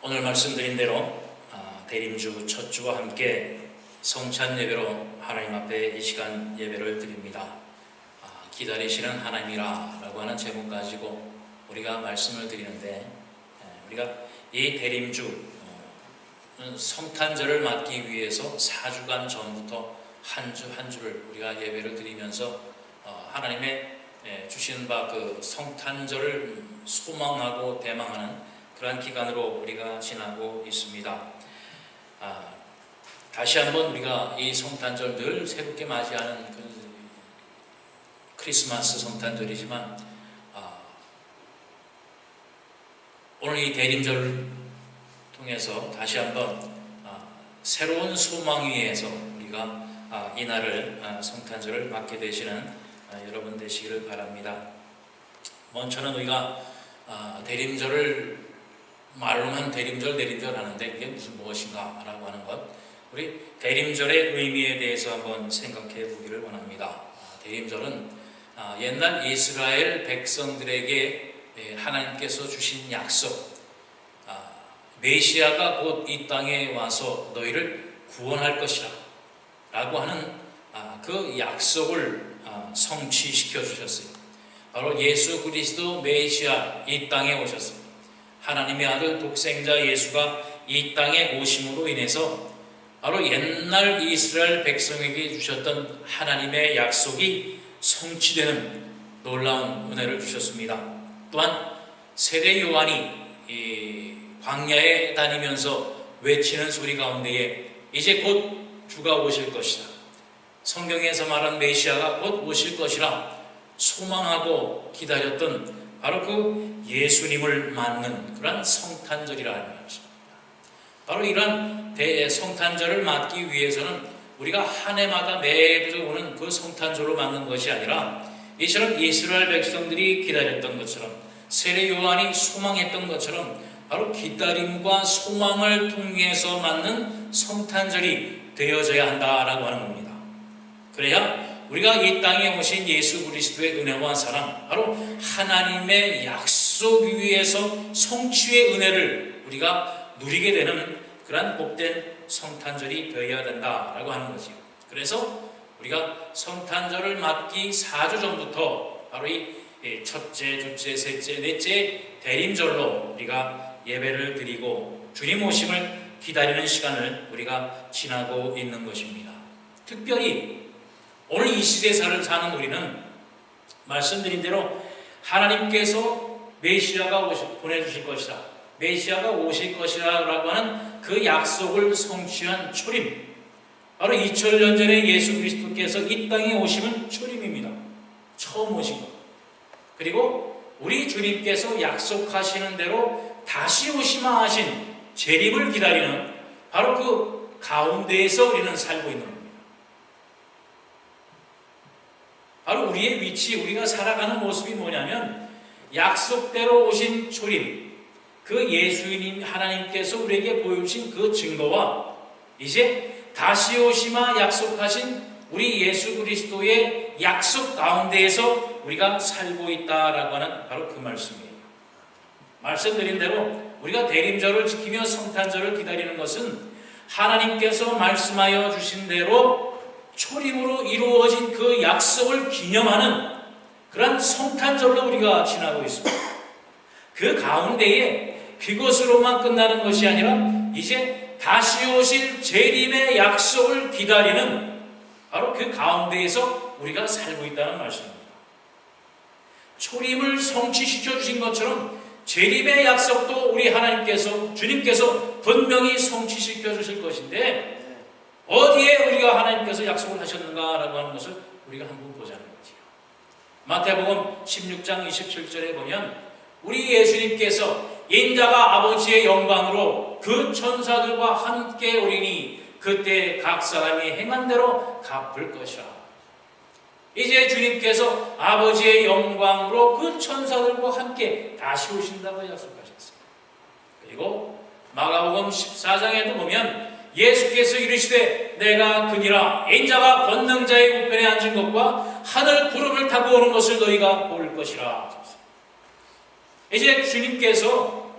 오늘 말씀드린 대로 대림주 첫 주와 함께 성찬 예배로 하나님 앞에 이 시간 예배를 드립니다. 기다리시는 하나님이라 라고 하는 제목 가지고 우리가 말씀을 드리는데, 우리가 이 대림주 성탄절을 맞기 위해서 4주간 전부터 한 주 한 주를 우리가 예배를 드리면서 하나님의 주신 바 그 성탄절을 소망하고 대망하는 그러한 기간으로 우리가 지나고 있습니다. 다시 한번 우리가 이 성탄절 늘 새롭게 맞이하는 크리스마스 성탄절이지만 오늘 이 대림절을 통해서 다시 한번 새로운 소망 위에서 우리가 이날을 성탄절을 맞게 되시는 여러분 되시기를 바랍니다. 먼저는 우리가 대림절을 말로만 대림절 하는데 그게 무엇인가 라고 하는 것, 우리 대림절의 의미에 대해서 한번 생각해 보기를 원합니다. 대림절은 옛날 이스라엘 백성들에게 하나님께서 주신 약속, 메시아가 곧 이 땅에 와서 너희를 구원할 것이라 라고 하는 그 약속을 성취시켜 주셨어요. 바로 예수 그리스도 메시아 이 땅에 오셨습니다. 하나님의 아들 독생자 예수가 이 땅에 오심으로 인해서 바로 옛날 이스라엘 백성에게 주셨던 하나님의 약속이 성취되는 놀라운 은혜를 주셨습니다. 또한 세례 요한이 광야에 다니면서 외치는 소리 가운데에 이제 곧 주가 오실 것이다, 성경에서 말한 메시아가 곧 오실 것이라 소망하고 기다렸던 바로 그 예수님을 맞는 그런 성탄절이라는 것입니다. 바로 이런 성탄절을 맞기 위해서는 우리가 한 해마다 매주 오는 그 성탄절로 맞는 것이 아니라 이처럼 이스라엘 백성들이 기다렸던 것처럼, 세례 요한이 소망했던 것처럼 바로 기다림과 소망을 통해서 맞는 성탄절이 되어져야 한다라고 하는 겁니다. 그래야 우리가 이 땅에 오신 예수 그리스도의 은혜와 사랑, 바로 하나님의 약속 위에서 성취의 은혜를 우리가 누리게 되는 그러한 복된 성탄절이 되어야 된다라고 하는 거죠. 그래서 우리가 성탄절을 맞기 4주 전부터 바로 이 첫째, 둘째, 셋째, 넷째 대림절로 우리가 예배를 드리고 주님 오심을 기다리는 시간을 우리가 지나고 있는 것입니다. 특별히 오늘 이 시대사를 사는 우리는 말씀드린 대로 하나님께서 메시아가 보내주실 것이다, 메시아가 오실 것이다 라고 하는 그 약속을 성취한 초림, 바로 2000년 전에 예수 그리스도께서 이 땅에 오심은 초림입니다. 처음 오신 것. 그리고 우리 주님께서 약속하시는 대로 다시 오시마 하신 재림을 기다리는 바로 그 가운데에서 우리는 살고 있는 겁니다. 바로 우리의 위치, 우리가 살아가는 모습이 뭐냐면 약속대로 오신 초림, 그 예수님 하나님께서 우리에게 보여주신 그 증거와 이제 다시 오시마 약속하신 우리 예수 그리스도의 약속 가운데에서 우리가 살고 있다라고 하는 바로 그 말씀이에요. 말씀드린 대로 우리가 대림절을 지키며 성탄절을 기다리는 것은 하나님께서 말씀하여 주신 대로 초림으로 이루어진 그 약속을 기념하는 그런 성탄절로 우리가 지나고 있습니다. 그 가운데에 그것으로만 끝나는 것이 아니라 이제 다시 오실 재림의 약속을 기다리는 바로 그 가운데에서 우리가 살고 있다는 말씀입니다. 초림을 성취시켜 주신 것처럼 재림의 약속도 우리 하나님께서, 주님께서 분명히 성취시켜 주실 것인데 어디에 우리가 하나님께서 약속을 하셨는가라고 하는 것을 우리가 한번 보자는 거지요. 마태복음 16장 27절에 보면 우리 예수님께서 인자가 아버지의 영광으로 그 천사들과 함께 오리니 그때 각 사람이 행한 대로 갚을 것이라. 이제 주님께서 아버지의 영광으로 그 천사들과 함께 다시 오신다고 약속하셨어요. 그리고 마가복음 14장에도 보면 예수께서 이르시되 내가 그니라, 인자가 권능자의 우편에 앉은 것과 하늘 구름을 타고 오는 것을 너희가 볼 것이라. 이제 주님께서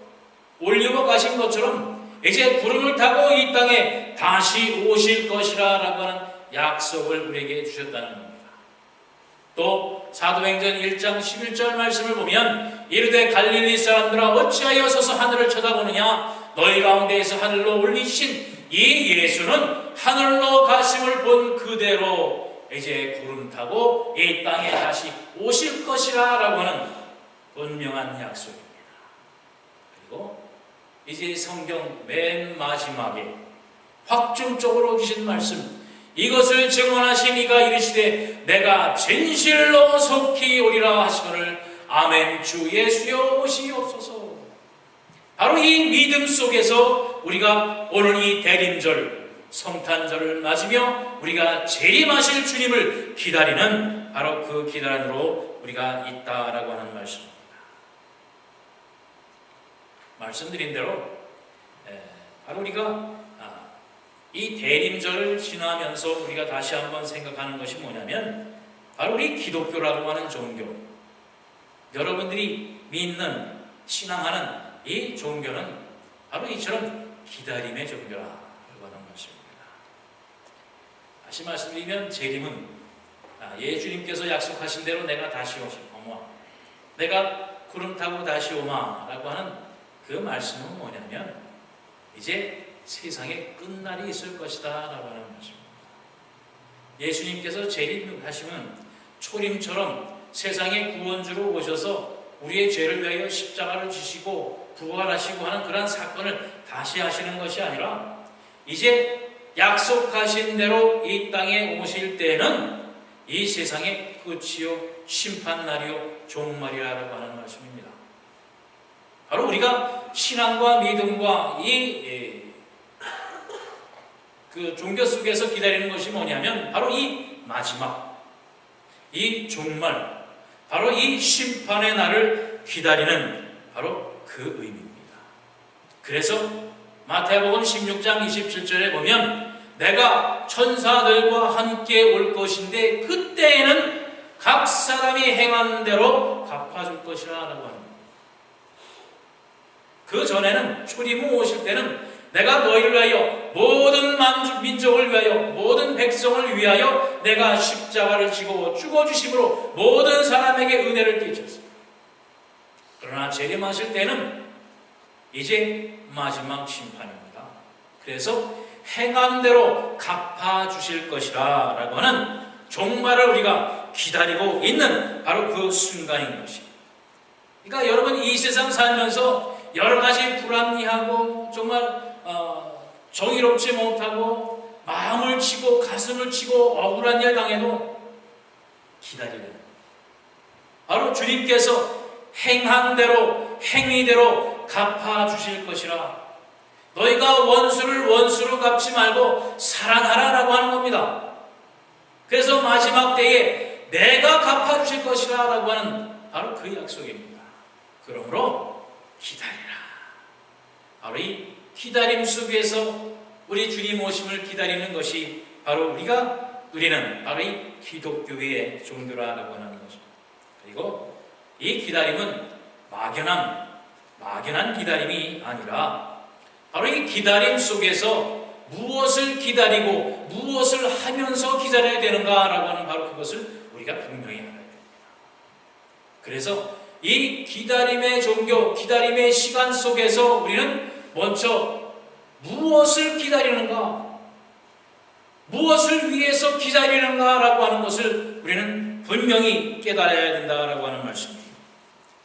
올리고 가신 것처럼 이제 구름을 타고 이 땅에 다시 오실 것이라 라고 하는 약속을 우리에게 주셨다는 겁니다. 또 사도행전 1장 11절 말씀을 보면 이르되 갈릴리 사람들아 어찌하여 서서 하늘을 쳐다보느냐 너희 가운데에서 하늘로 올리신 이 예수는 하늘로 가심을 본 그대로 이제 구름 타고 이 땅에 다시 오실 것이라 라고 하는 분명한 약속입니다. 그리고 이제 성경 맨 마지막에 확증적으로 주신 말씀, 이것을 증언하신 이가 이르시되 내가 진실로 속히 오리라 하시거늘 아멘. 주 예수여 오시옵소서. 바로 이 믿음 속에서 우리가 오늘 이 대림절 성탄절을 맞으며 우리가 재림하실 주님을 기다리는 바로 그 기다림으로 우리가 있다라고 하는 말씀입니다. 말씀드린 대로 바로 우리가 이 대림절을 지나면서 우리가 다시 한번 생각하는 것이 뭐냐면 바로 우리 기독교라고 하는 종교, 여러분들이 믿는 신앙하는 이 종교는 바로 이처럼 기다림의 종교라고 하는 것입니다. 다시 말씀드리면 재림은 예수님께서 약속하신 대로 내가 다시 오마, 내가 구름 타고 다시 오마 라고 하는 그 말씀은 뭐냐면 이제 세상에 끝날이 있을 것이다 라고 하는 말씀입니다. 예수님께서 재림하시면 초림처럼 세상의 구원주로 오셔서 우리의 죄를 위하여 십자가를 지시고 부활하시고 하는 그러한 사건을 다시 하시는 것이 아니라 이제 약속하신 대로 이 땅에 오실 때에는 이 세상의 끝이요 심판날이요 종말이라고 하는 말씀입니다. 바로 우리가 신앙과 믿음과 그 종교 속에서 기다리는 것이 뭐냐면 바로 이 마지막, 이 종말, 바로 이 심판의 날을 기다리는 바로 그 의미입니다. 그래서 마태복음 16장 27절에 보면 내가 천사들과 함께 올 것인데 그때에는 각 사람이 행한 대로 갚아줄 것이라 라고 합니다. 그 전에는 초림 후 오실 때는 내가 너희를 위하여 모든 민족을 위하여 모든 백성을 위하여 내가 십자가를 지고 죽어주심으로 모든 사람에게 은혜를 끼쳤습니다. 그러나 재림하실 때는 이제 마지막 심판입니다. 그래서 행한 대로 갚아주실 것이라 라고 하는 종말을 우리가 기다리고 있는 바로 그 순간인 것입니다. 그러니까 여러분 이 세상 살면서 여러 가지 불합리하고 정말 정의롭지 못하고 마음을 치고 가슴을 치고 억울한 일 당해도 기다리는 바로 주님께서 행한 대로 행위대로 갚아주실 것이라, 너희가 원수를 원수로 갚지 말고 사랑하라라고 하는 겁니다. 그래서 마지막 때에 내가 갚아주실 것이라 라고 하는 바로 그 약속입니다. 그러므로 기다리라. 바로 이 기다림 속에서 우리 주님 오심을 기다리는 것이 바로 우리가 누리는 바로 이 기독교의 종교라고 하는 것입니다. 그리고 이 기다림은 막연한 기다림이 아니라 바로 이 기다림 속에서 무엇을 기다리고 무엇을 하면서 기다려야 되는가라고 하는 바로 그것을 우리가 분명히 알아야 됩니다. 그래서 이 기다림의 종교, 기다림의 시간 속에서 우리는 먼저 무엇을 기다리는가, 무엇을 위해서 기다리는가라고 하는 것을 우리는 분명히 깨달아야 된다라고 하는 말씀입니다.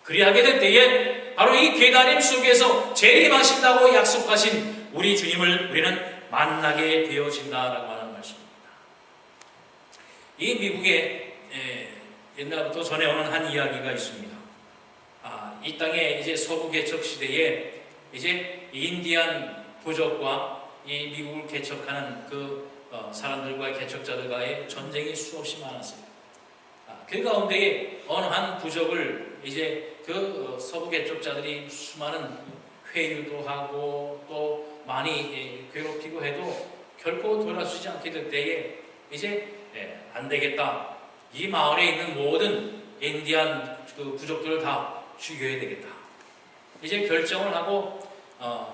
그리하게 될 때에 바로 이 기다림 속에서 재림하신다고 약속하신 우리 주님을 우리는 만나게 되어진다라고 하는 말씀입니다. 이 미국에 옛날부터 전해오는 한 이야기가 있습니다. 이 땅에 이제 서부 개척 시대에 이제 인디안 부족과 이 미국을 개척하는 그 사람들과의 개척자들과의 전쟁이 수없이 많았어요. 그 가운데에 어느 한 부족을 이제 그 서부 개척자들이 수많은 회유도 하고 또 많이 괴롭히고 해도 결코 돌아서지 않게 될 때에 이제 안 되겠다. 이 마을에 있는 모든 인디안 그 부족들을 다 죽여야 되겠다. 이제 결정을 하고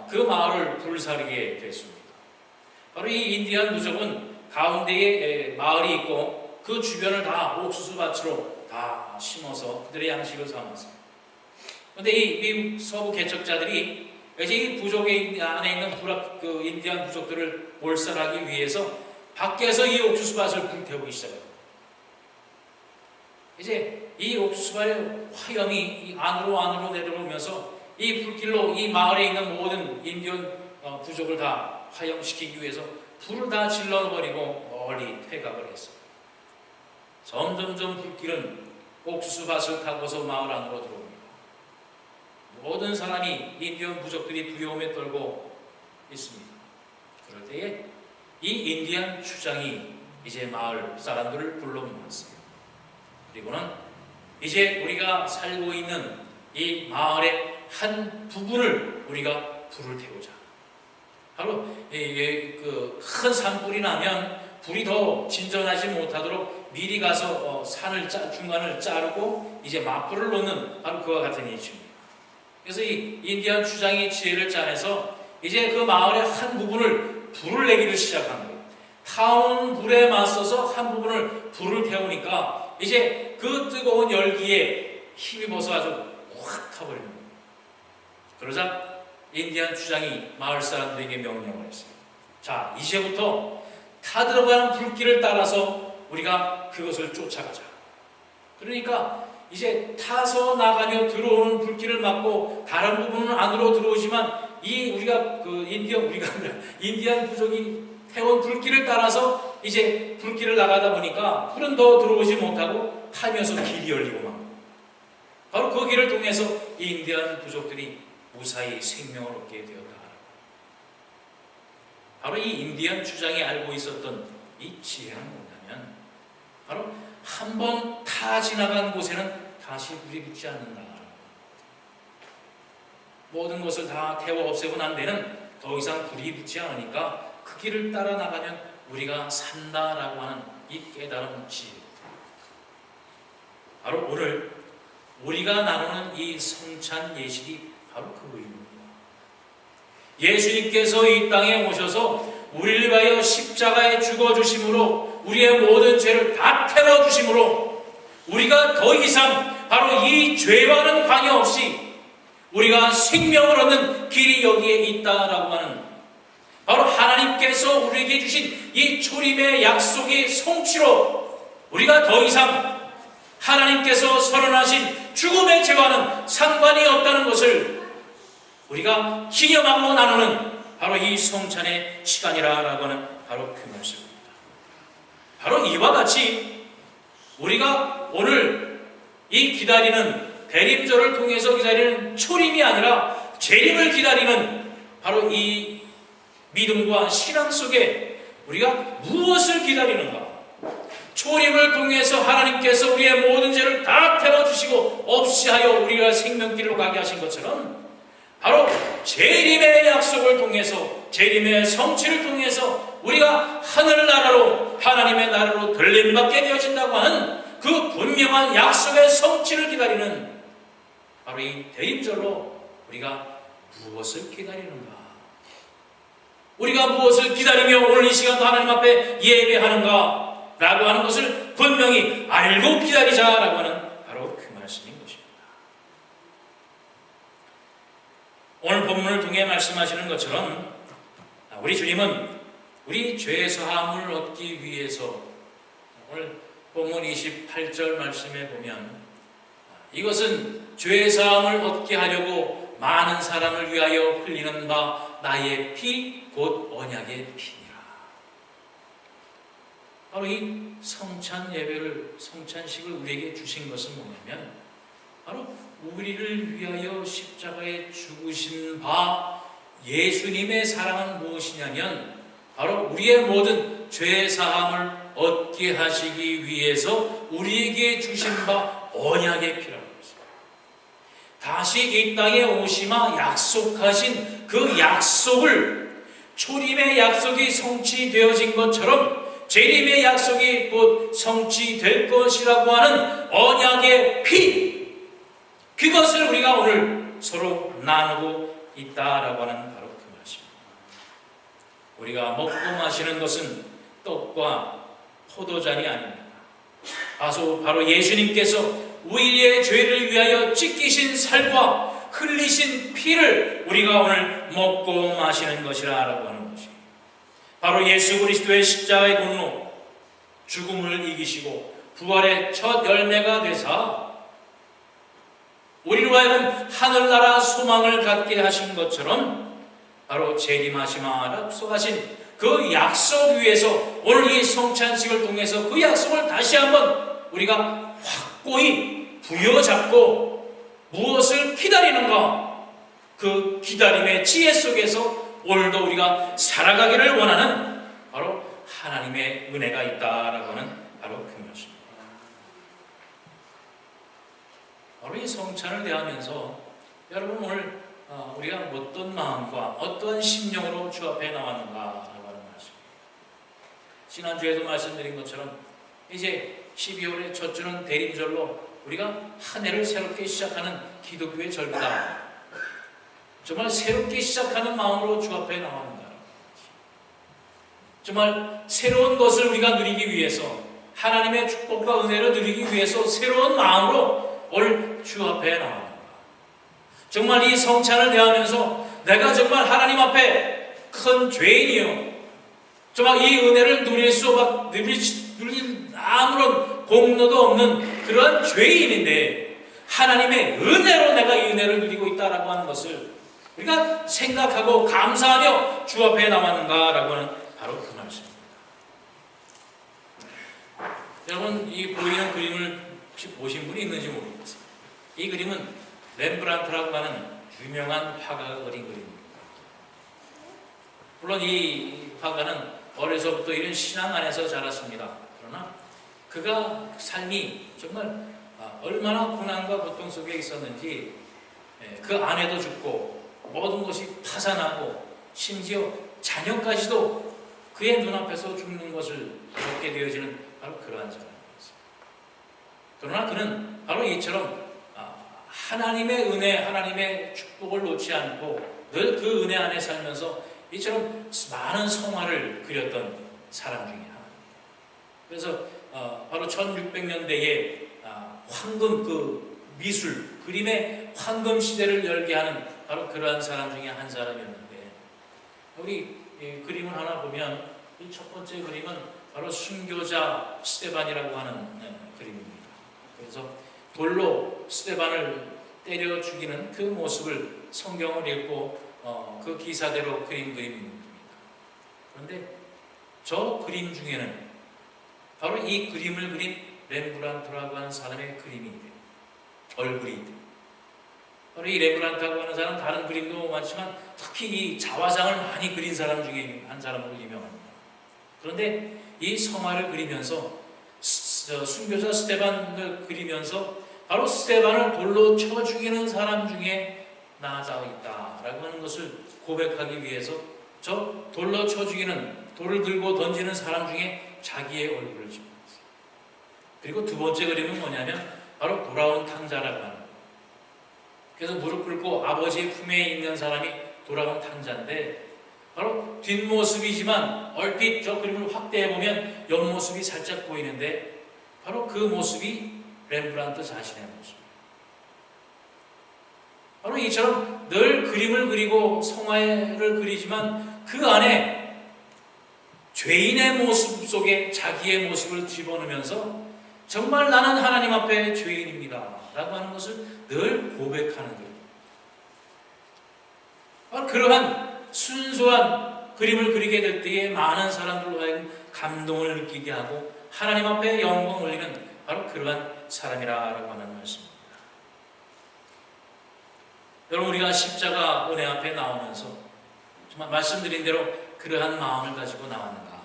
그 마을을 불사르게 됐습니다. 바로 이 인디안 부족은 가운데에 마을이 있고 그 주변을 다 옥수수밭으로 다 심어서 그들의 양식을 삼았어요. 그런데 이 미국 서부 개척자들이 이제 이 부족의 안에 있는 그 인디안 부족들을 몰살하기 위해서 밖에서 이 옥수수밭을 불태우기 시작합니다. 이제 이 옥수수밭의 화염이 이 안으로 내려오면서 이 불길로 이 마을에 있는 모든 인디언 부족을 다 화염시키기 위해서 불을 다 질러버리고 멀리 퇴각을 했어요. 점점점 불길은 옥수수밭을 타고서 마을 안으로 들어옵니다. 모든 사람이 인디언 부족들이 두려움에 떨고 있습니다. 그럴 때에 이 인디안 추장이 이제 마을 사람들을 불러 모았어요. 그리고는 이제 우리가 살고 있는 이 마을의 한 부분을 우리가 불을 태우자. 바로 그 큰 산불이 나면 불이 더 진전하지 못하도록 미리 가서 산을 중간을 자르고 이제 맞불을 놓는 바로 그와 같은 이치입니다. 그래서 이 인디안 추장이 지혜를 짜내서 이제 그 마을의 한 부분을 불을 내기를 시작한 거예요. 타오는 불에 맞서서 한 부분을 불을 태우니까 이제 그 뜨거운 열기에 힘입어서 아주 확 타버리는 거예요. 그러자 인디안 추장이 마을 사람들에게 명령을 했어요. 자, 이제부터 타들어가는 불길을 따라서 우리가 그것을 쫓아가자. 그러니까 이제 타서 나가며 들어오는 불길을 막고 다른 부분은 안으로 들어오지만 우리가 인디안 부족이 태운 불길을 따라서 이제 불길을 나가다 보니까 불은 더 들어오지 못하고 타면서 길이 열리고 막. 바로 그 길을 통해서 이 인디안 부족들이 무사히 생명을 얻게 되었다. 바로 이 인디안 추장이 알고 있었던 이 지혜는 뭐냐면 바로 한 번 타 지나간 곳에는 다시 불이 붙지 않는다. 모든 것을 다 태워 없애고 난 데는 더 이상 불이 붙지 않으니까 그 길을 따라 나가면 우리가 산다라고 하는 이 깨달은 지혜. 바로 오늘 우리가 나누는 이 성찬 예식이 바로 그 의미입니다. 예수님께서 이 땅에 오셔서 우리를 위하여 십자가에 죽어주심으로 우리의 모든 죄를 다 태워주심으로 우리가 더 이상 바로 이 죄와는 관계없이 우리가 생명을 얻는 길이 여기에 있다라고 하는 바로 하나님께서 우리에게 주신 이 초림의 약속의 성취로 우리가 더 이상 하나님께서 선언하신 죽음의 죄와는 상관이 없다는 것을 우리가 기념하고 나누는 바로 이 성찬의 시간이라고 하는 바로 그 말씀입니다. 바로 이와 같이 우리가 오늘 이 기다리는 대림절을 통해서 기다리는 초림이 아니라 재림을 기다리는 바로 이 믿음과 신앙 속에 우리가 무엇을 기다리는가? 초림을 통해서 하나님께서 우리의 모든 죄를 다 태워주시고 없이 하여 우리가 생명길로 가게 하신 것처럼 바로 재림의 약속을 통해서 재림의 성취를 통해서 우리가 하늘나라로 하나님의 나라로 들림받게 되어진다고 하는 그 분명한 약속의 성취를 기다리는 바로 이 대림절로 우리가 무엇을 기다리는가? 우리가 무엇을 기다리며 오늘 이 시간도 하나님 앞에 예배하는가? 라고 하는 것을 분명히 알고 기다리자라고 하는 바로 그 말씀인 것입니다. 오늘 본문을 통해 말씀하시는 것처럼 우리 주님은 우리 죄 사함을 얻기 위해서 오늘 본문 28절 말씀에 보면 이것은 죄 사함을 얻게 하려고 많은 사람을 위하여 흘리는 바 나의 피 곧 언약의 피니라. 바로 이 성찬 예배를 성찬식을 우리에게 주신 것은 뭐냐면 바로 우리를 위하여 십자가에 죽으신 바 예수님의 사랑은 무엇이냐면 바로 우리의 모든 죄 사함을 얻게 하시기 위해서 우리에게 주신 바 언약의 피라고 했습니다. 다시 이 땅에 오시마 약속하신 그 약속을 초림의 약속이 성취되어진 것처럼 재림의 약속이 곧 성취될 것이라고 하는 언약의 피, 그것을 우리가 오늘 서로 나누고 있다라고 하는 바로 그 말씀입니다. 우리가 먹고 마시는 것은 떡과 포도잔이 아닙니다. 바로 예수님께서 우리의 죄를 위하여 찢기신 살과 흘리신 피를 우리가 오늘 먹고 마시는 것이라고 하는 것입니다. 바로 예수 그리스도의 십자가의 공로, 죽음을 이기시고 부활의 첫 열매가 되사 우리로 하여금 하늘나라 소망을 갖게 하신 것처럼 바로 재림하시마 약속하신 그 약속 위에서 오늘 이 성찬식을 통해서 그 약속을 다시 한번 우리가 확고히 부여잡고 무엇을 기다리는가, 그 기다림의 지혜 속에서 오늘도 우리가 살아가기를 원하는 바로 하나님의 은혜가 있다라고 하는 바로 그 말씀입니다. 바로 이 성찬을 대하면서 여러분 오늘 우리가 어떤 마음과 어떤 심령으로 주 앞에 나왔는가라고 하는 말씀입니다. 지난주에도 말씀드린 것처럼 이제 12월의 첫 주는 대림절로 우리가 한 해를 새롭게 시작하는 기독교의 절기다. 정말 새롭게 시작하는 마음으로 주 앞에 나왔는가. 정말 새로운 것을 우리가 누리기 위해서, 하나님의 축복과 은혜를 누리기 위해서 새로운 마음으로 오늘 주 앞에 나왔는가. 정말 이 성찬을 대하면서 내가 정말 하나님 앞에 큰 죄인이요, 정말 이 은혜를 누릴 아무런 공로도 없는 그런 죄인인데 하나님의 은혜로 내가 이 은혜를 누리고 있다라고 하는 것을 우리가 생각하고 감사하며 주 앞에 나왔는가라고 하는 바로 그 말씀입니다. 여러분, 이 보이는 그림을 혹시 보신 분이 있는지 모르겠어요. 이 그림은 렘브란트라고 하는 유명한 화가가 그린 그림입니다. 물론 이 화가는 어려서부터 이런 신앙 안에서 자랐습니다. 그러나 그가 삶이 정말 얼마나 고난과 고통 속에 있었는지, 그 아내도 죽고 모든 것이 파산하고 심지어 자녀까지도 그의 눈앞에서 죽는 것을 겪게 되어지는 바로 그러한 사람이었어요. 그러나 그는 바로 이처럼 하나님의 은혜, 하나님의 축복을 놓지 않고 늘 그 은혜 안에 살면서 이처럼 많은 성화를 그렸던 사람 중에 하나입니다. 그래서 바로 1600년대에 황금 그 미술, 그림의 황금 시대를 열게 하는 바로 그러한 사람 중에 한 사람이었는데, 우리 그림을 하나 보면 이 첫 번째 그림은 바로 순교자 스데반이라고 하는 그림입니다. 그래서 돌로 스데반을 때려 죽이는 그 모습을 성경을 읽고 그 기사대로 그린 그림입니다. 그런데 저 그림 중에는 바로 이 그림을 그린 렘브란트라고 하는 사람의 그림이 있대요. 얼굴이 있대요. 바로 이 렘브란트라고 하는 사람은 다른 그림도 많지만 특히 이 자화상을 많이 그린 사람 중에 한 사람으로 유명합니다. 그런데 이 성화를 그리면서 순교자 스데반을 그리면서 바로 스데반을 돌로 쳐 죽이는 사람 중에 나아가 있다라고 하는 것을 고백하기 위해서 저 돌로 쳐 죽이는, 돌을 들고 던지는 사람 중에 자기의 얼굴을 집어넣었어요. 그리고 두 번째 그림은 뭐냐면 바로 돌아온 탕자라고 하는 거예요. 그래서 무릎 꿇고 아버지의 품에 있는 사람이 돌아온 탕자인데, 바로 뒷모습이지만 얼핏 저 그림을 확대해보면 옆모습이 살짝 보이는데 바로 그 모습이 렘브란트 자신의 모습입니다. 바로 이처럼 늘 그림을 그리고 성화를 그리지만 그 안에 죄인의 모습 속에 자기의 모습을 집어넣으면서 정말 나는 하나님 앞에 죄인입니다 라고 하는 것을 늘 고백하는 거예요. 바로 그러한 순수한 그림을 그리게 될 때에 많은 사람들로 하여금 감동을 느끼게 하고 하나님 앞에 영광을 올리는 바로 그러한 사람이라고 하는 말씀입니다. 여러분, 우리가 십자가 은혜 앞에 나오면서 정말 말씀드린 대로 그러한 마음을 가지고 나왔는가?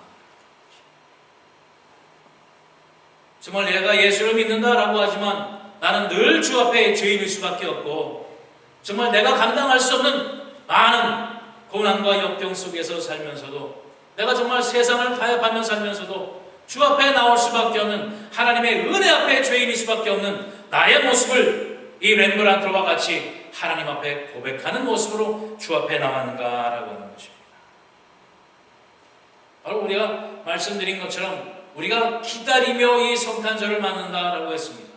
정말 내가 예수를 믿는다라고 하지만 나는 늘 주 앞에 죄인일 수밖에 없고 정말 내가 감당할 수 없는 많은 고난과 역경 속에서 살면서도 내가 정말 세상을 타협하며 살면서도 주 앞에 나올 수밖에 없는, 하나님의 은혜 앞에 죄인일 수밖에 없는 나의 모습을 이 렘브란트와 같이 하나님 앞에 고백하는 모습으로 주 앞에 나왔는가라고 하는 것입니다. 바로 우리가 말씀드린 것처럼 우리가 기다리며 이 성탄절을 맞는다라고 했습니다.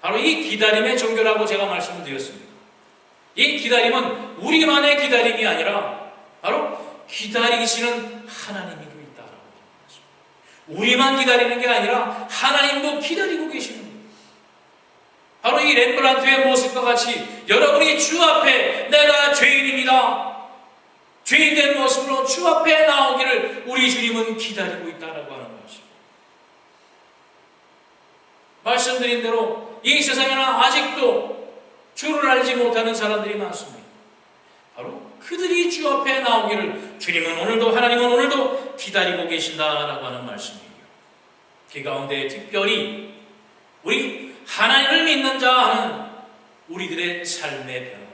바로 이 기다림의 종교라고 제가 말씀을 드렸습니다. 이 기다림은 우리만의 기다림이 아니라 바로 기다리시는 하나님이 있다라고 하는 것입니다. 우리만 기다리는 게 아니라 하나님도 기다리고 계시는 거예요. 바로 이 렘브란트의 모습과 같이 여러분이 주 앞에 내가 죄인입니다, 죄인된 모습으로 주 앞에 나오기를 우리 주님은 기다리고 있다라고 하는 것입니다. 말씀드린 대로 이 세상에는 아직도 주를 알지 못하는 사람들이 많습니다. 바로 그들이 주 앞에 나오기를 주님은 오늘도, 하나님은 오늘도 기다리고 계신다라고 하는 말씀이에요. 그 가운데 특별히 우리 하나님을 믿는 자 하는 우리들의 삶의 변화,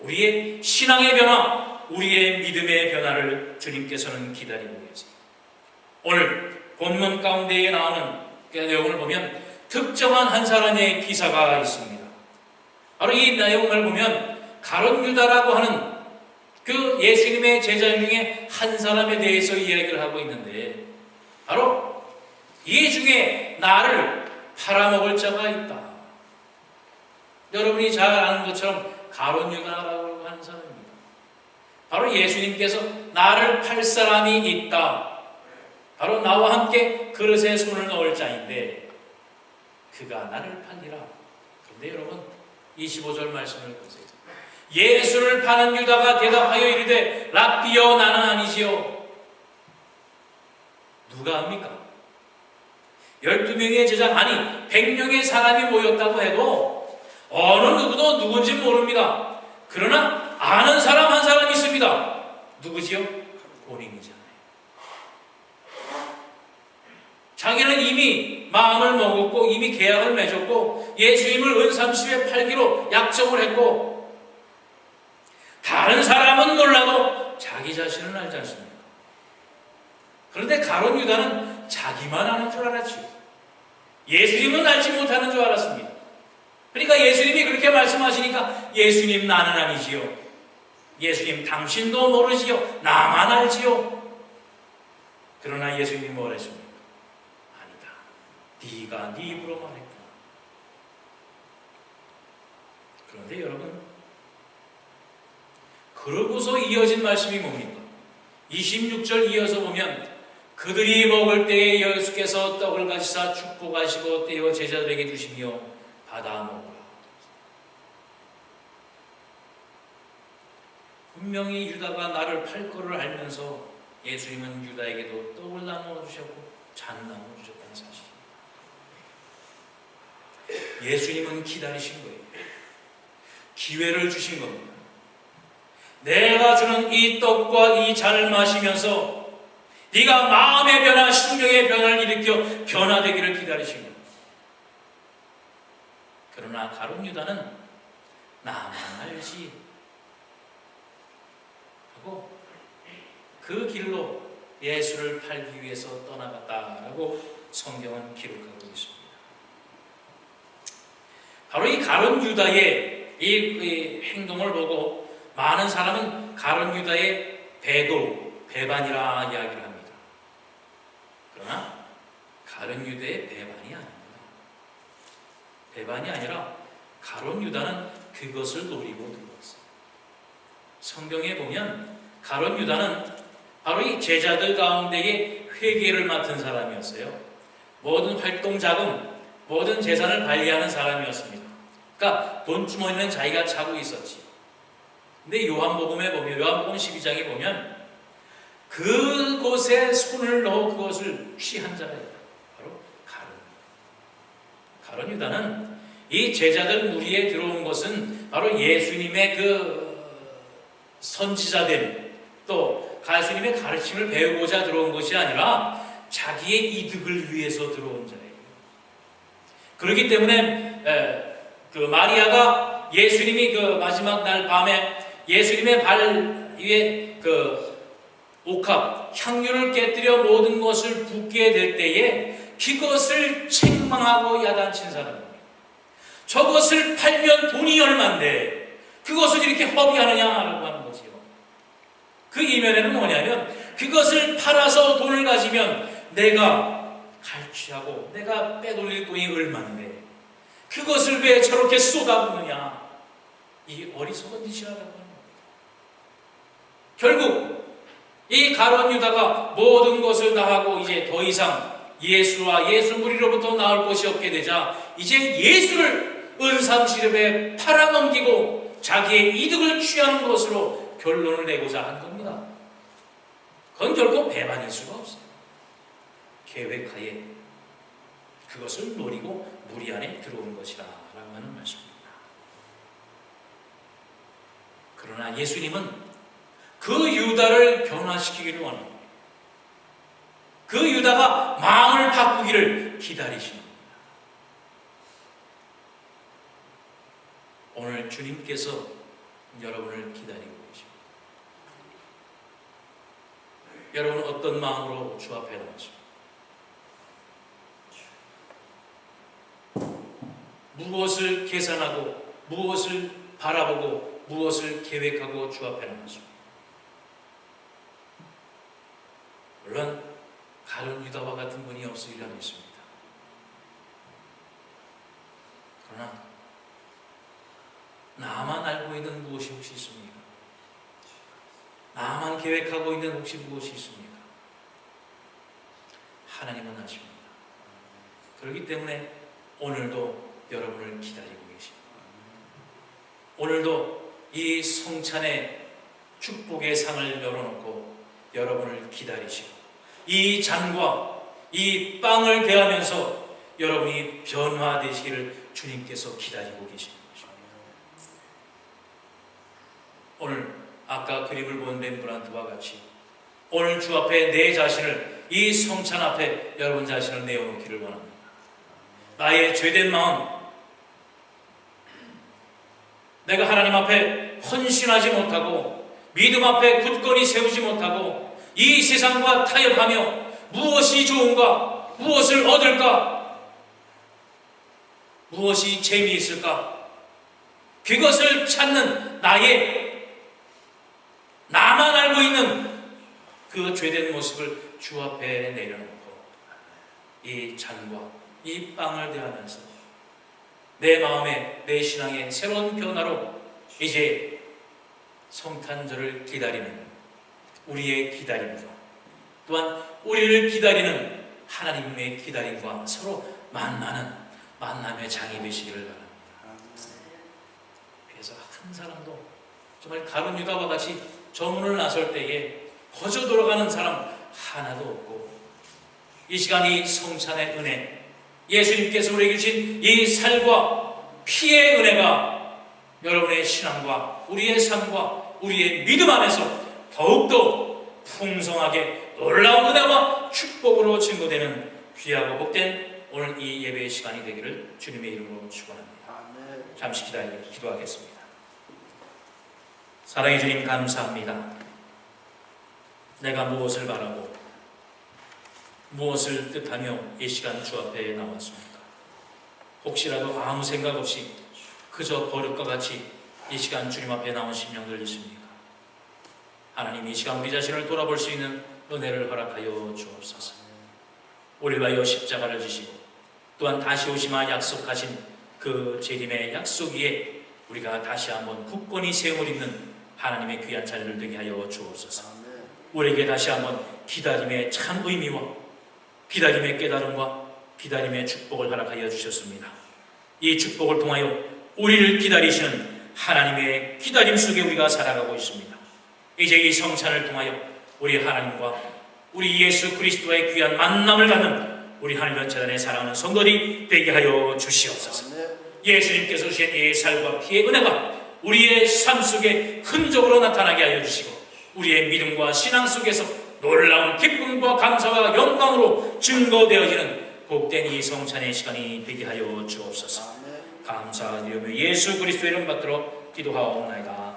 우리의 신앙의 변화, 우리의 믿음의 변화를 주님께서는 기다리고 계세요. 오늘 본문 가운데에 나오는 내용을 보면 특정한 한 사람의 기사가 있습니다. 바로 이 내용을 보면 가룟 유다라고 하는 그 예수님의 제자 중에 한 사람에 대해서 이야기를 하고 있는데, 바로 이 중에 나를 팔아먹을 자가 있다. 여러분이 잘 아는 것처럼 가룟 유다라고 하는 사람입니다. 바로 예수님께서 나를 팔 사람이 있다, 바로 나와 함께 그릇에 손을 넣을 자인데 그가 나를 팔리라. 그런데 여러분 25절 말씀을 보세요. 예수를 파는 유다가 대답하여 이르되 랍비여, 나는 아니지요. 누가 합니까? 12명의 제자, 아니 100명의 사람이 모였다고 해도 어느 누구도 누군지 모릅니다. 그러나 아는 사람 한 사람 있습니다. 누구지요? 본인이잖아요. 자기는 이미 마음을 먹었고 이미 계약을 맺었고 예수님을 은 30에 팔기로 약정을 했고, 다른 사람은 몰라도 자기 자신은 알지 않습니까? 그런데 가룟 유다는 자기만 아는 줄 알았죠. 예수님은 알지 못하는 줄 알았습니다. 그러니까 예수님이 그렇게 말씀하시니까 예수님, 나는 아니지요. 예수님, 당신도 모르지요. 나만 알지요. 그러나 예수님이 뭘 했습니까? 아니다, 네가 네 입으로 말했구나. 그런데 여러분, 그러고서 이어진 말씀이 뭡니까? 26절 이어서 보면 그들이 먹을 때에 예수께서 떡을 가시사 축복하시고 떼어 제자들에게 주시며 받아 먹으라. 분명히 유다가 나를 팔 거를 알면서 예수님은 유다에게도 떡을 나누어 주셨고 잔을 나누어 주셨다는 사실입니다. 예수님은 기다리신 거예요. 기회를 주신 겁니다. 내가 주는 이 떡과 이 잔을 마시면서 네가 마음의 변화, 심령의 변화를 일으켜 변화되기를 기다리신 겁니다. 그러나 가룟 유다는 나만 알지 하고 그 길로 예수를 팔기 위해서 떠나갔다라고 성경은 기록하고 있습니다. 바로 이 가룟 유다의 이 행동을 보고 많은 사람은 가룟 유다의 배반이라 이야기를 합니다. 그러나 가룟 유다의 배반이 아닙니다. 배반이 아니라 가룟 유다는 그것을 노리고 들어왔어요. 성경에 보면 가룟 유다는 바로 이 제자들 가운데에 회계를 맡은 사람이었어요. 모든 활동 자금, 모든 재산을 관리하는 사람이었습니다. 그러니까 돈주머니는 자기가 차고 있었지. 근데 요한복음에 보면, 요한복음 12장에 보면 그곳에 손을 넣어 그것을 취한 자가 있다. 바로 가룟 유다는 이 제자들 무리에 들어온 것은 바로 예수님의 그 선지자들, 또 예수님의 가르침을 배우고자 들어온 것이 아니라 자기의 이득을 위해서 들어온 자예요. 그렇기 때문에 그 마리아가 예수님이 그 마지막 날 밤에 예수님의 발 위에 그 옥합, 향유를 깨뜨려 모든 것을 붓게 될 때에 그것을 책망하고 야단친 사람입니다. 저것을 팔면 돈이 얼만데 그것을 이렇게 허비하느냐라고 하는 거지요. 그 이면에는 뭐냐면 그것을 팔아서 돈을 가지면 내가 갈취하고 내가 빼돌릴 돈이 얼마인데 그것을 왜 저렇게 쏟아붓느냐. 이 어리석은 짓이라고 하는 겁니다. 결국 이 가룟 유다가 모든 것을 다 하고 이제 더 이상 예수와 예수 무리로부터 나올 것이 없게 되자 이제 예수를 은삼시름에 팔아넘기고 자기의 이득을 취하는 것으로 결론을 내고자 한 겁니다. 그건 결코 배반일 수가 없어요. 계획하에 그것을 노리고 무리 안에 들어온 것이라 라고 하는 말씀입니다. 그러나 예수님은 그 유다를 변화시키기를 원합니다. 그 유다가 마음을 바꾸기를 기다리시는 겁니다. 오늘 주님께서 여러분을 기다리고 계십니다. 여러분은 어떤 마음으로 주 앞에 나왔습니까? 무엇을 계산하고 무엇을 바라보고 무엇을 계획하고 주 앞에 나왔습니까? 물론 가룟 유다와 같은 분이 없으리라 믿습니다. 그러나 나만 알고 있는 무엇이 혹시 있습니까? 나만 계획하고 있는 혹시 무엇이 있습니까? 하나님은 아십니다. 그렇기 때문에 오늘도 여러분을 기다리고 계십니다. 오늘도 이 성찬의 축복의 상을 열어놓고 여러분을 기다리시고 이 잔과 이 빵을 대하면서 여러분이 변화되시기를 주님께서 기다리고 계십니다. 오늘 아까 그림을 본 렘브란트와 같이 오늘 주 앞에 내 자신을 이 성찬 앞에 여러분 자신을 내어놓기를 원합니다. 나의 죄된 마음, 내가 하나님 앞에 헌신하지 못하고 믿음 앞에 굳건히 세우지 못하고 이 세상과 타협하며 무엇이 좋은가, 무엇을 얻을까, 무엇이 재미있을까, 그것을 찾는 나만 알고 있는 그 죄된 모습을 주 앞에 내려놓고 이 잔과 이 빵을 대하면서 내 마음에 내 신앙의 새로운 변화로 이제 성탄절을 기다리는 우리의 기다림과 또한 우리를 기다리는 하나님의 기다림과 서로 만나는 만남의 장이 되시기를 바랍니다. 그래서 한 사람도 정말 가룟 유다와 같이 저문을 나설 때에 거저 돌아가는 사람 하나도 없고 이 시간 이 성찬의 은혜, 예수님께서 우리에게 주신 이 살과 피의 은혜가 여러분의 신앙과 우리의 삶과 우리의 믿음 안에서 더욱더 풍성하게 놀라운 은혜와 축복으로 증거되는 귀하고 복된 오늘 이 예배의 시간이 되기를 주님의 이름으로 축원합니다. 잠시 기도하겠습니다. 사랑해 주님 감사합니다. 내가 무엇을 바라고 무엇을 뜻하며 이 시간 주 앞에 나왔습니까? 혹시라도 아무 생각 없이 그저 버릇과 같이 이 시간 주님 앞에 나온 심령들 있습니까? 하나님 이 시간 우리 자신을 돌아볼 수 있는 은혜를 허락하여 주옵소서. 우리를 위하여 십자가를 지시고 또한 다시 오시마 약속하신 그 재림의 약속 위에 우리가 다시 한번 굳건히 세움을 입는 하나님의 귀한 자녀들 되게 하여 주옵소서. 우리에게 다시 한번 기다림의 참 의미와 기다림의 깨달음과 기다림의 축복을 허락하여 주셨습니다. 이 축복을 통하여 우리를 기다리시는 하나님의 기다림 속에 우리가 살아가고 있습니다. 이제 이 성찬을 통하여 우리 하나님과 우리 예수 그리스도의 귀한 만남을 갖는 우리 하늘변 재단의 사랑하는 성도들이 되게 하여 주시옵소서. 예수님께서 주신 이 살과 피의 은혜가 우리의 삶 속에 흔적으로 나타나게 하여 주시고 우리의 믿음과 신앙 속에서 놀라운 기쁨과 감사와 영광으로 증거되어지는 복된 이 성찬의 시간이 되게 하여 주옵소서. 감사드리며 예수 그리스도의 이름 받들어 기도하옵나이다.